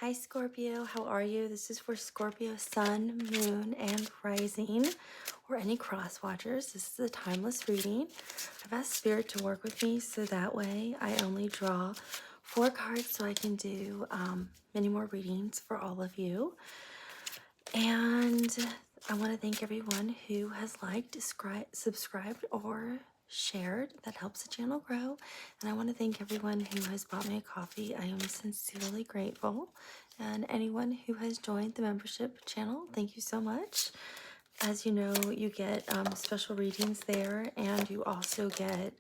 Hi Scorpio, how are you? This is for Scorpio Sun, Moon, and Rising, or any cross watchers. This is a timeless reading. I've asked Spirit to work with me so that way I only draw 4 cards so I can do many more readings for all of you. And I want to thank everyone who has liked, subscribed, or shared. That helps the channel grow. And I want to thank everyone who has bought me a coffee. I am sincerely grateful. And anyone who has joined the membership channel, thank you so much. As you know, you get special readings there, and you also get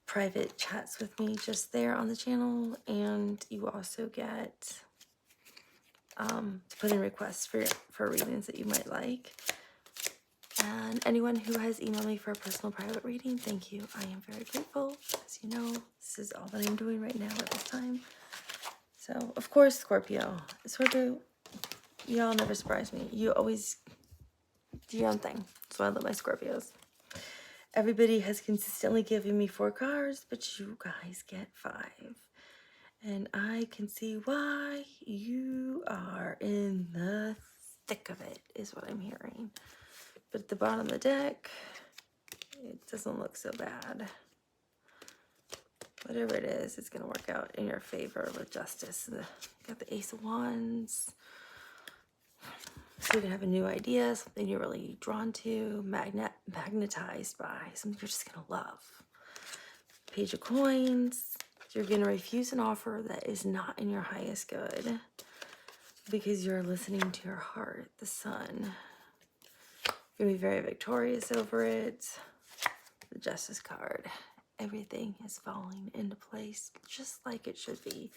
private chats with me just there on the channel, and you also get to put in requests for readings that you might like. And anyone who has emailed me for a personal private reading, thank you. I am very grateful. As you know, this is all that I'm doing right now at this time. So, of course, Scorpio, y'all never surprise me. You always do your own thing. So I love my Scorpios. Everybody has consistently given me 4 cards, but you guys get 5. And I can see why you are in the thick of it, is what I'm hearing. But at the bottom of the deck, it doesn't look so bad. Whatever it is, it's going to work out in your favor with justice. Got the Ace of Wands. So you're going to have a new idea, something you're really drawn to, magnetized by, something you're just going to love. Page of Coins. You're going to refuse an offer that is not in your highest good because you're listening to your heart. The Sun. You're going to be very victorious over it. The Justice card. Everything is falling into place just like it should be.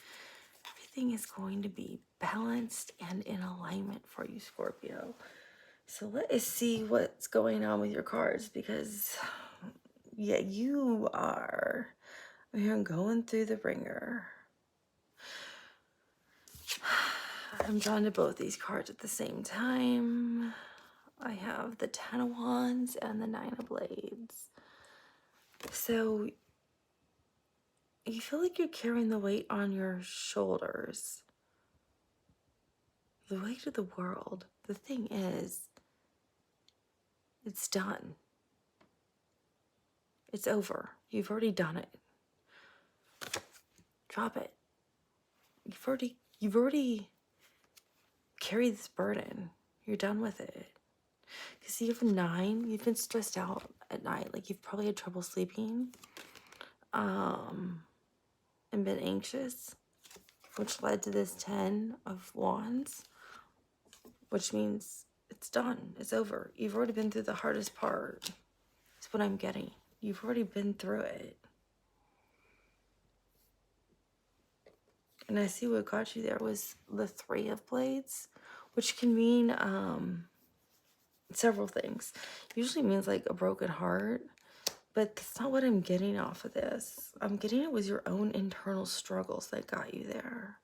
Everything is going to be balanced and in alignment for you, Scorpio. So let us see what's going on with your cards, because yeah, you are here going through the ringer. I'm drawn to both these cards at the same time. I have the 10 of Wands and the 9 of Blades. So you feel like you're carrying the weight on your shoulders. The weight of the world. The thing is, it's done. It's over. You've already done it. Drop it. You've already carried this burden. You're done with it. Because you have a 9, you've been stressed out at night. Like you've probably had trouble sleeping. And been anxious, which led to this 10 of Wands, which means it's done. It's over. You've already been through the hardest part. That's what I'm getting. You've already been through it. And I see what got you there was the 3 of Blades, which can mean several things. Usually means like a broken heart, but that's not what I'm getting off of this. I'm getting it was your own internal struggles that got you there.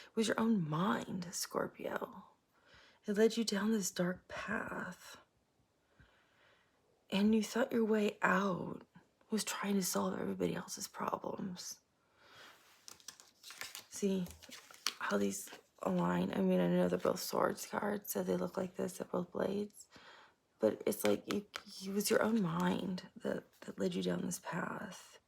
It was your own mind, Scorpio. It led you down this dark path. And you thought your way out was trying to solve everybody else's problems. See how these align? I mean, I know they're both swords cards, so they look like this. They're both blades. But it's like it was your own mind that led you down this path.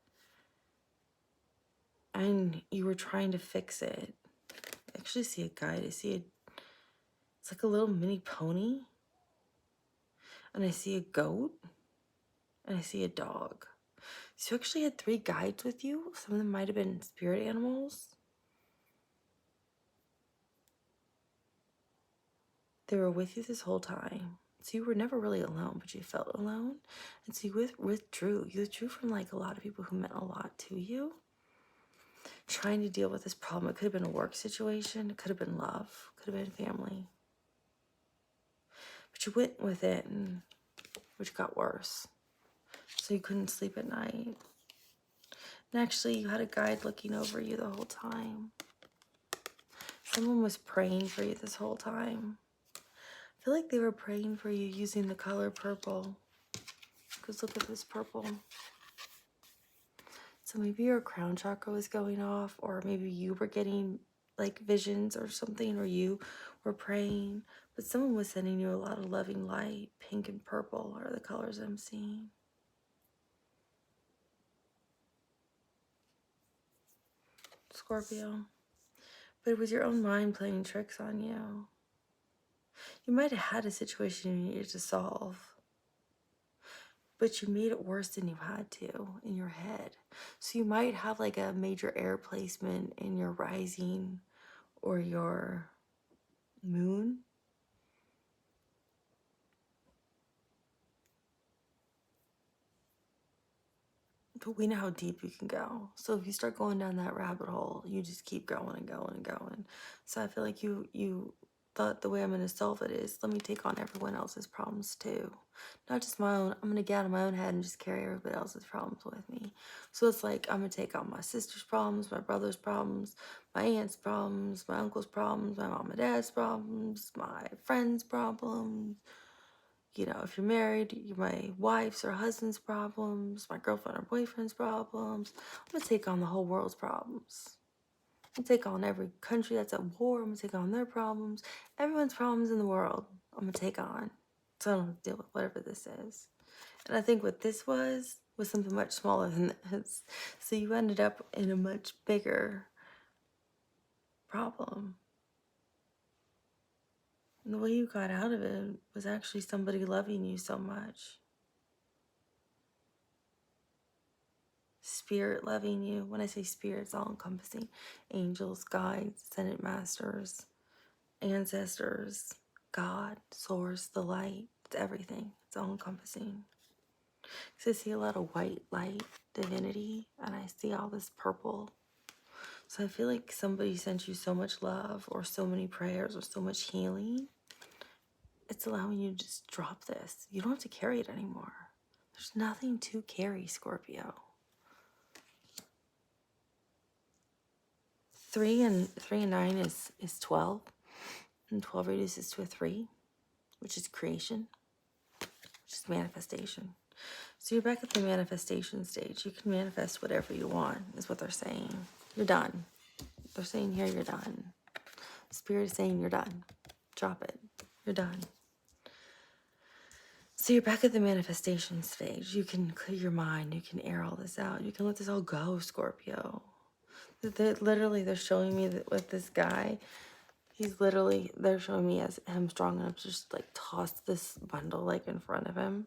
And you were trying to fix it. I actually see a guide. It's like a little mini pony. And I see a goat. And I see a dog. So you actually had 3 guides with you. Some of them might have been spirit animals. They were with you this whole time. So you were never really alone, but you felt alone. And so you withdrew. You withdrew from like a lot of people who meant a lot to you. Trying to deal with this problem. It could have been a work situation. It could have been love. It could have been family. But you went with it, which got worse. So you couldn't sleep at night. And actually, you had a guide looking over you the whole time. Someone was praying for you this whole time. I feel like they were praying for you using the color purple. Because look at this purple. So maybe your crown chakra was going off, or maybe you were getting like visions or something, or you were praying, but someone was sending you a lot of loving light. Pink and purple are the colors I'm seeing. Scorpio. But it was your own mind playing tricks on you. You might have had a situation you needed to solve, but you made it worse than you had to in your head. So you might have like a major air placement in your rising or your moon. But we know how deep you can go. So if you start going down that rabbit hole, you just keep going and going and going. So I feel like you thought the way I'm going to solve it is, let me take on everyone else's problems too. Not just my own. I'm going to get out of my own head and just carry everybody else's problems with me. So it's like, I'm going to take on my sister's problems, my brother's problems, my aunt's problems, my uncle's problems, my mom and dad's problems, my friend's problems. You know, if you're married, my wife's or husband's problems, my girlfriend or boyfriend's problems. I'm going to take on the whole world's problems. I'm going to take on every country that's at war. I'm going to take on their problems. Everyone's problems in the world, I'm going to take on. So I don't have to deal with whatever this is. And I think what this was something much smaller than this. So you ended up in a much bigger problem. And the way you got out of it was actually somebody loving you so much. Spirit loving you. When I say spirit, it's all encompassing. Angels, guides, ascended masters, ancestors, God, source, the light. It's everything. It's all encompassing. So I see a lot of white light, divinity, and I see all this purple. So I feel like somebody sent you so much love or so many prayers or so much healing. It's allowing you to just drop this. You don't have to carry it anymore. There's nothing to carry, Scorpio. 3 and 9 is 12, and 12 reduces to a 3, which is creation, which is manifestation. So you're back at the manifestation stage. You can manifest whatever you want, is what they're saying. You're done. They're saying here you're done. Spirit is saying you're done. Drop it. You're done. So you're back at the manifestation stage. You can clear your mind. You can air all this out. You can let this all go, Scorpio. They're showing me that with this guy, they're showing me as him strong enough to just like toss this bundle like in front of him.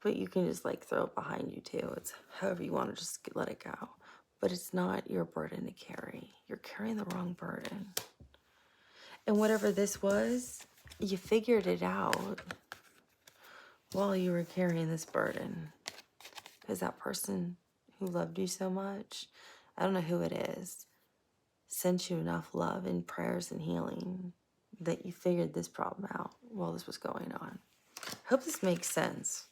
But you can just like throw it behind you too. It's however you want to just let it go. But it's not your burden to carry. You're carrying the wrong burden. And whatever this was, you figured it out while you were carrying this burden. Because that person who loved you so much, I don't know who it is, sent you enough love and prayers and healing that you figured this problem out while this was going on. I hope this makes sense.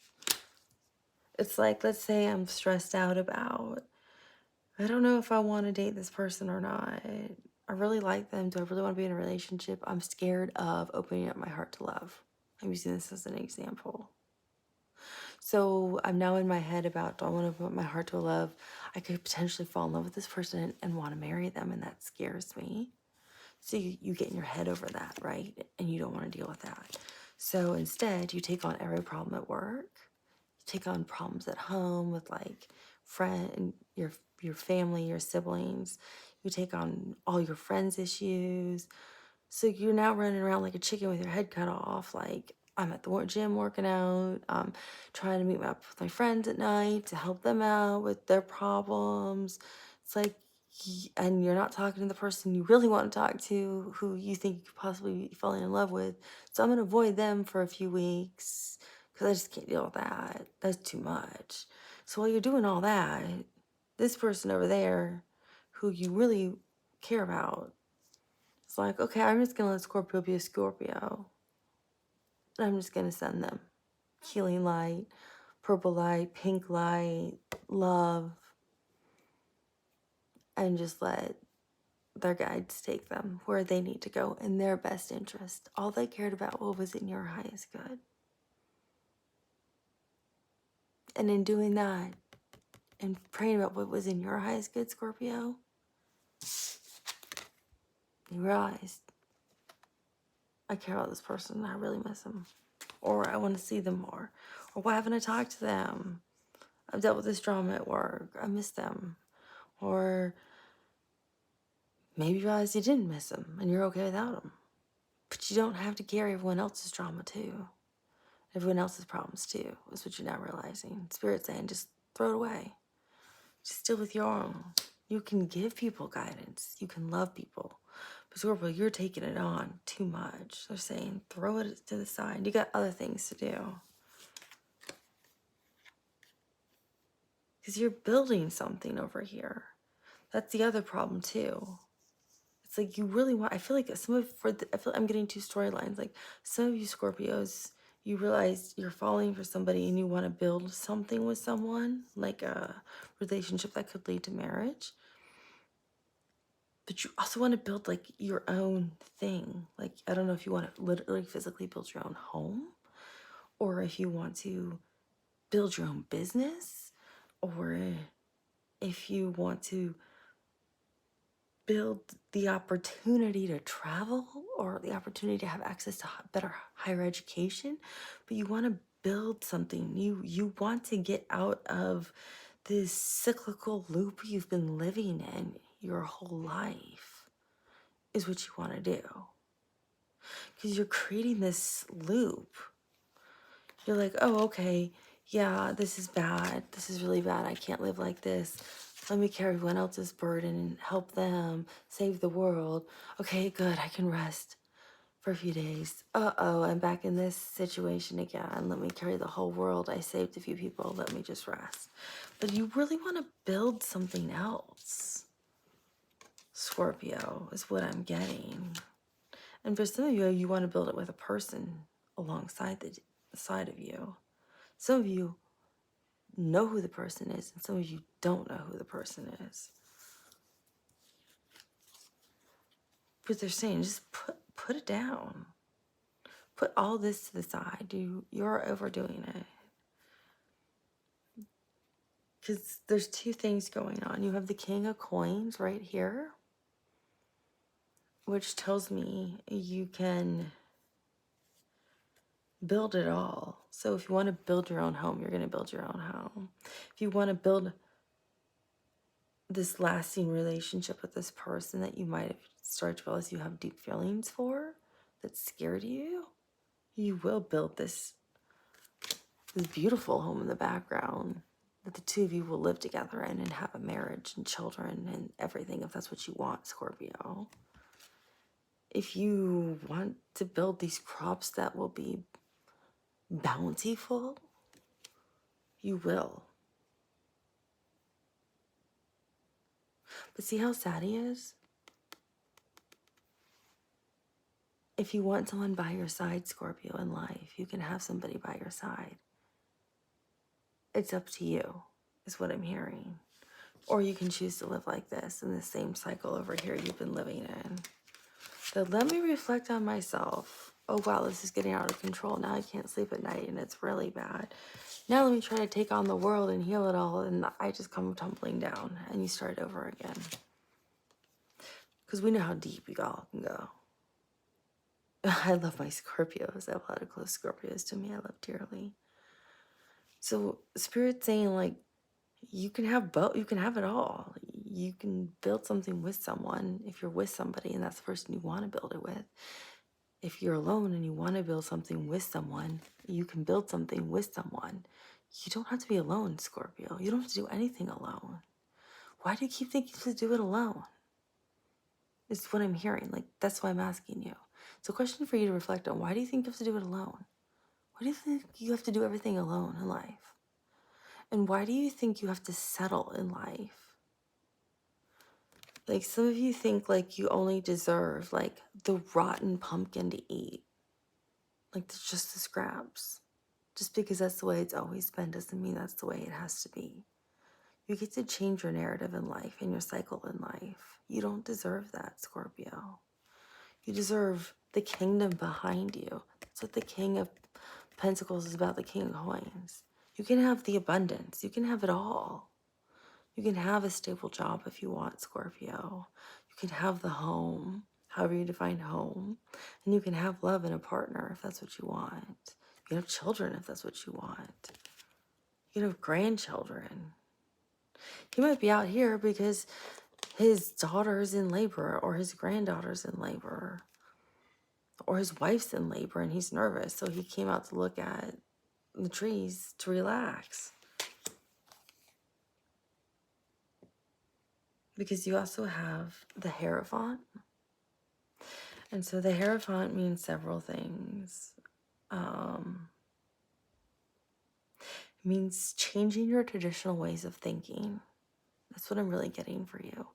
It's like, let's say I'm stressed out about, I don't know if I want to date this person or not. I really like them. Do I really want to be in a relationship? I'm scared of opening up my heart to love. I'm using this as an example. So I'm now in my head about, do I want to open up my heart to love? I could potentially fall in love with this person and want to marry them, and that scares me. So you get in your head over that, right? And you don't want to deal with that. So instead, you take on every problem at work. You take on problems at home with like your family, your siblings. You take on all your friends' issues. So you're now running around like a chicken with your head cut off. Like, I'm at the gym working out. I'm trying to meet up with my friends at night to help them out with their problems. It's like, and you're not talking to the person you really want to talk to, who you think you could possibly be falling in love with. So I'm going to avoid them for a few weeks because I just can't deal with that. That's too much. So while you're doing all that, this person over there who you really care about, it's like, okay, I'm just going to let Scorpio be a Scorpio. And I'm just going to send them healing light, purple light, pink light, love, and just let their guides take them where they need to go in their best interest. All they cared about was in your highest good. And in doing that, and praying about what was in your highest good, Scorpio, you realized, I care about this person. I really miss them. Or I want to see them more. Or why haven't I talked to them? I've dealt with this drama at work. I miss them. Or maybe you realize you didn't miss them and you're okay without them. But you don't have to carry everyone else's drama too. Everyone else's problems too, is what you're now realizing. Spirit's saying, just throw it away. Just deal with your own. You can give people guidance. You can love people. But Scorpio, you're taking it on too much. They're saying, throw it to the side. You got other things to do. Because you're building something over here. That's the other problem too. It's like you really want, I feel like I feel I'm getting two storylines. Like some of you Scorpios, you realize you're falling for somebody and you want to build something with someone, like a relationship that could lead to marriage. But you also want to build like your own thing. Like, I don't know if you want to literally physically build your own home, or if you want to build your own business, or if you want to build the opportunity to travel or the opportunity to have access to better higher education. But you want to build something. You want to get out of this cyclical loop you've been living in your whole life, is what you want to do. Because you're creating this loop. You're like, oh, okay, yeah, this is bad. This is really bad. I can't live like this. Let me carry everyone else's burden and help them save the world. Okay, good. I can rest for a few days. Uh-oh, I'm back in this situation again. Let me carry the whole world. I saved a few people. Let me just rest. But you really want to build something else, Scorpio, is what I'm getting. And for some of you, you want to build it with a person alongside the side of you. Some of you know who the person is, and some of you don't know who the person is. But they're saying, just put it down. Put all this to the side. You're overdoing it. Because there's two things going on. You have the King of Coins right here, which tells me you can build it all. So if you want to build your own home, you're going to build your own home. If you want to build this lasting relationship with this person that you might have started to realize you have deep feelings for, that scared you, you will build this beautiful home in the background that the two of you will live together in and have a marriage and children and everything, if that's what you want, Scorpio. If you want to build these crops that will be bountiful, you will. But see how sad he is? If you want someone by your side, Scorpio, in life, you can have somebody by your side. It's up to you, is what I'm hearing. Or you can choose to live like this in the same cycle over here you've been living in. So let me reflect on myself. Oh, wow, this is getting out of control. Now I can't sleep at night and it's really bad. Now let me try to take on the world and heal it all. And I just come tumbling down and you start over again. Because we know how deep we all can go. I love my Scorpios. I have a lot of close Scorpios to me I love dearly. So Spirit's saying, like, you can have both. You can have it all. You can build something with someone if you're with somebody and that's the person you want to build it with. If you're alone and you want to build something with someone, you can build something with someone. You don't have to be alone, Scorpio. You don't have to do anything alone. Why do you keep thinking to do it alone? It's what I'm hearing. Like, that's why I'm asking you. It's a question for you to reflect on. Why do you think you have to do it alone? Why do you think you have to do everything alone in life? And why do you think you have to settle in life? Like, some of you think like you only deserve like the rotten pumpkin to eat. Like, just the scraps. Just because that's the way it's always been doesn't mean that's the way it has to be. You get to change your narrative in life and your cycle in life. You don't deserve that, Scorpio. You deserve the kingdom behind you. That's what the King of Pentacles is about, the King of Coins. You can have the abundance. You can have it all. You can have a stable job if you want, Scorpio. You can have the home, however you define home. And you can have love in a partner if that's what you want. You can have children if that's what you want. You can have grandchildren. He might be out here because his daughter's in labor or his granddaughter's in labor or his wife's in labor and he's nervous. So he came out to look at the trees to relax. Because you also have the Hierophant. And so the Hierophant means several things. It means changing your traditional ways of thinking. That's what I'm really getting for you.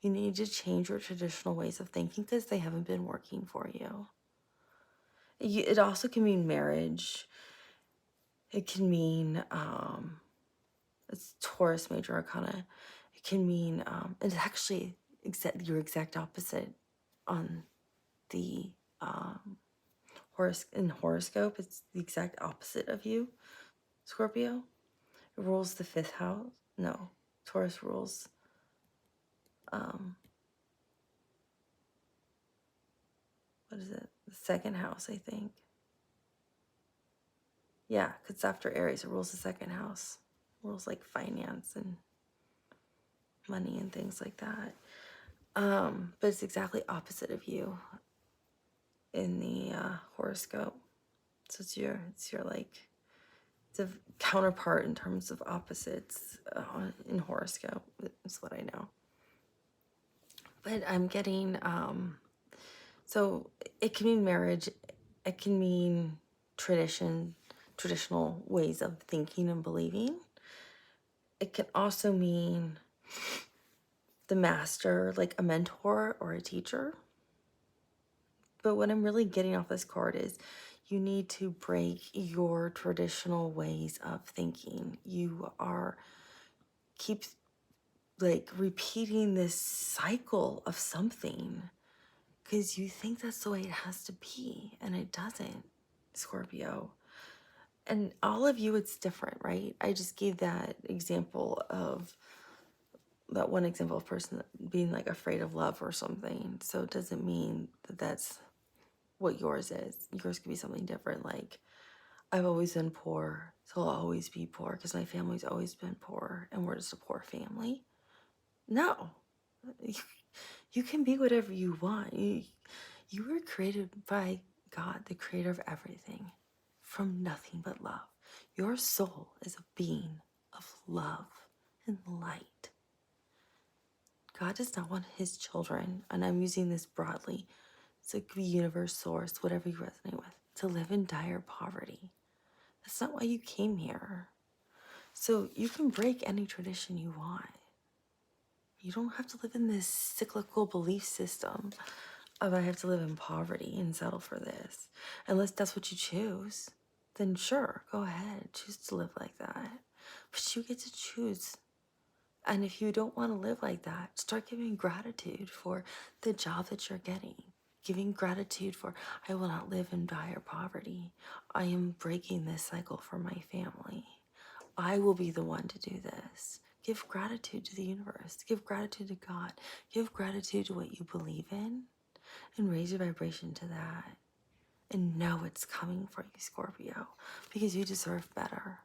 You need to change your traditional ways of thinking because they haven't been working for you. It also can mean marriage. It can mean, it's Taurus major arcana. It can mean, it's actually your exact opposite on the horoscope. It's the exact opposite of you, Scorpio. It rules the 5th house. No, Taurus rules what is it? The 2nd house, I think. Yeah, because it's after Aries. It rules the 2nd house. It rules like finance and money and things like that. But it's exactly opposite of you in the horoscope. So it's your like, it's a counterpart in terms of opposites in horoscope. Is what I know. But I'm getting, so it can mean marriage. It can mean traditional ways of thinking and believing. It can also mean the master, like a mentor or a teacher. But what I'm really getting off this card is you need to break your traditional ways of thinking. You keep like repeating this cycle of something because you think that's the way it has to be, and it doesn't, Scorpio. And all of you, it's different, right? I just gave that example of that one example of person being like afraid of love or something. So it doesn't mean that that's what yours is. Yours could be something different. Like, I've always been poor, so I'll always be poor because my family's always been poor and we're just a poor family. No, you can be whatever you want. You were created by God, the creator of everything, from nothing but love. Your soul is a being of love and light. God does not want his children, and I'm using this broadly, so it could be universe, source, whatever you resonate with, to live in dire poverty. That's not why you came here. So you can break any tradition you want. You don't have to live in this cyclical belief system of I have to live in poverty and settle for this. Unless that's what you choose, then sure, go ahead. Choose to live like that. But you get to choose. And if you don't want to live like that, start giving gratitude for the job that you're getting. Giving gratitude for, I will not live in dire poverty. I am breaking this cycle for my family. I will be the one to do this. Give gratitude to the universe. Give gratitude to God. Give gratitude to what you believe in and raise your vibration to that. And know it's coming for you, Scorpio, because you deserve better.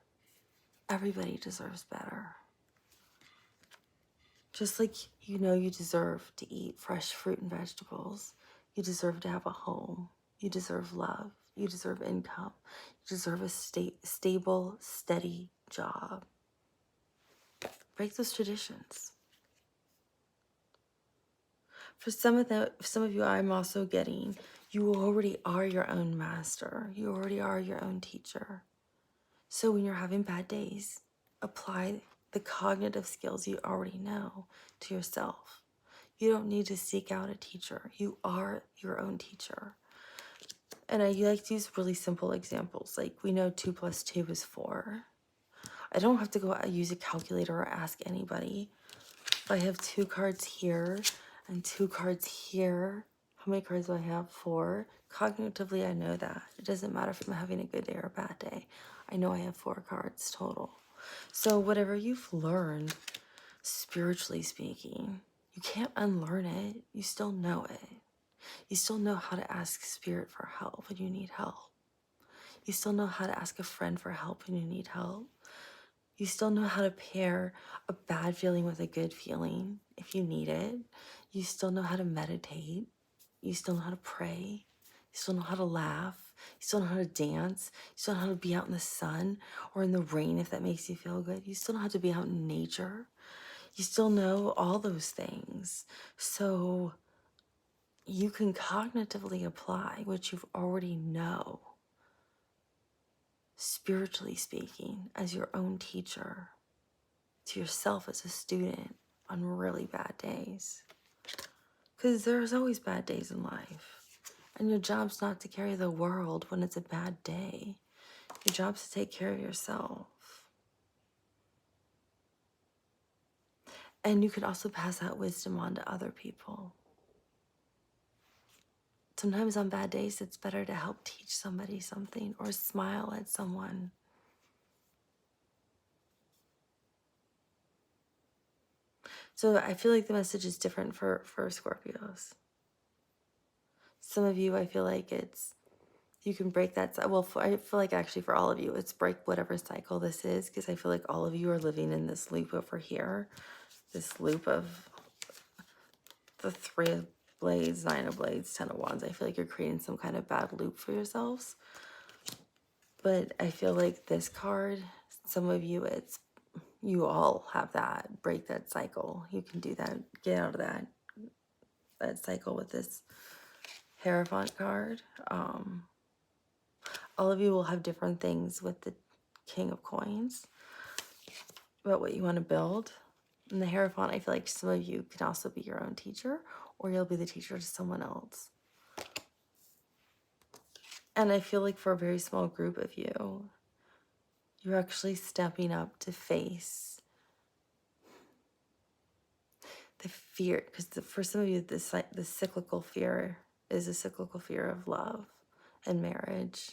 Everybody deserves better. Just like you know you deserve to eat fresh fruit and vegetables. You deserve to have a home. You deserve love. You deserve income. You deserve a stable, steady job. Break those traditions. For some of you, I'm also getting, you already are your own master. You already are your own teacher. So when you're having bad days, apply the cognitive skills you already know to yourself. You don't need to seek out a teacher. You are your own teacher. And I like to use really simple examples. Like, we know 2 + 2 is 4. I don't have to go out use a calculator or ask anybody. If I have 2 cards here and 2 cards here, how many cards do I have? 4. Cognitively, I know that. It doesn't matter if I'm having a good day or a bad day. I know I have 4 cards total. So whatever you've learned Spiritually speaking, you can't unlearn it. You still know it. You still know how to ask spirit for help when you need help. You still know how to ask a friend for help when you need help. You still know how to pair a bad feeling with a good feeling if you need it. You still know how to meditate. You still know how to pray. You still know how to laugh. You still know how to dance. You still know how to be out in the sun or in the rain if that makes you feel good. You still know how to be out in nature. You still know all those things. So you can cognitively apply what you've already know, spiritually speaking, as your own teacher, to yourself as a student on really bad days. Because there's always bad days in life. And your job's not to carry the world when it's a bad day. Your job's to take care of yourself. And you can also pass that wisdom on to other people. Sometimes on bad days, it's better to help teach somebody something or smile at someone. So I feel like the message is different for Scorpios. Some of you, I feel like you can break that. Well, I feel like actually for all of you, it's break whatever cycle this is, because I feel like all of you are living in this loop over here. This loop of the 3 of blades, 9 of blades, 10 of wands. I feel like you're creating some kind of bad loop for yourselves. But I feel like this card, some of you, you all have that. Break that cycle. You can do that. Get out of that cycle with this Hierophant card. All of you will have different things with the King of Coins about what you want to build. And the Hierophant, I feel like some of you can also be your own teacher, or you'll be the teacher to someone else. And I feel like for a very small group of you, you're actually stepping up to face the fear, because for some of you, the cyclical fear is a cyclical fear of love and marriage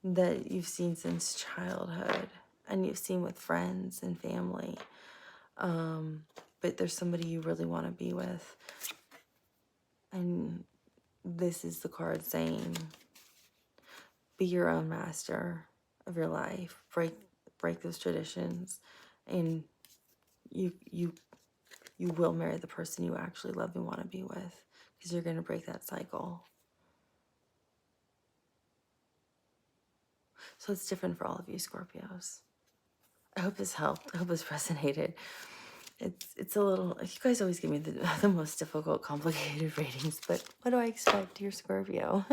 that you've seen since childhood and you've seen with friends and family. But there's somebody you really want to be with. And this is the card saying, be your own master of your life. Break those traditions, and you will marry the person you actually love and want to be with, because you're going to break that cycle. So it's different for all of you Scorpios. I hope this helped. I hope this resonated. It's a little, you guys always give me the most difficult, complicated readings, but what do I expect, dear Scorpio?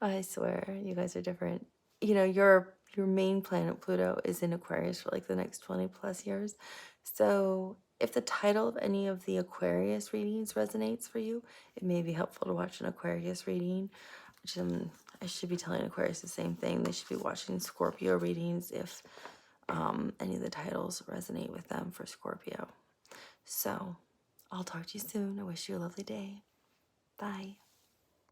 I swear, you guys are different. You know, your main planet, Pluto, is in Aquarius for like the next 20 plus years. So if the title of any of the Aquarius readings resonates for you, it may be helpful to watch an Aquarius reading. Which, I should be telling Aquarius the same thing. They should be watching Scorpio readings if any of the titles resonate with them for Scorpio. So I'll talk to you soon. I wish you a lovely day. Bye.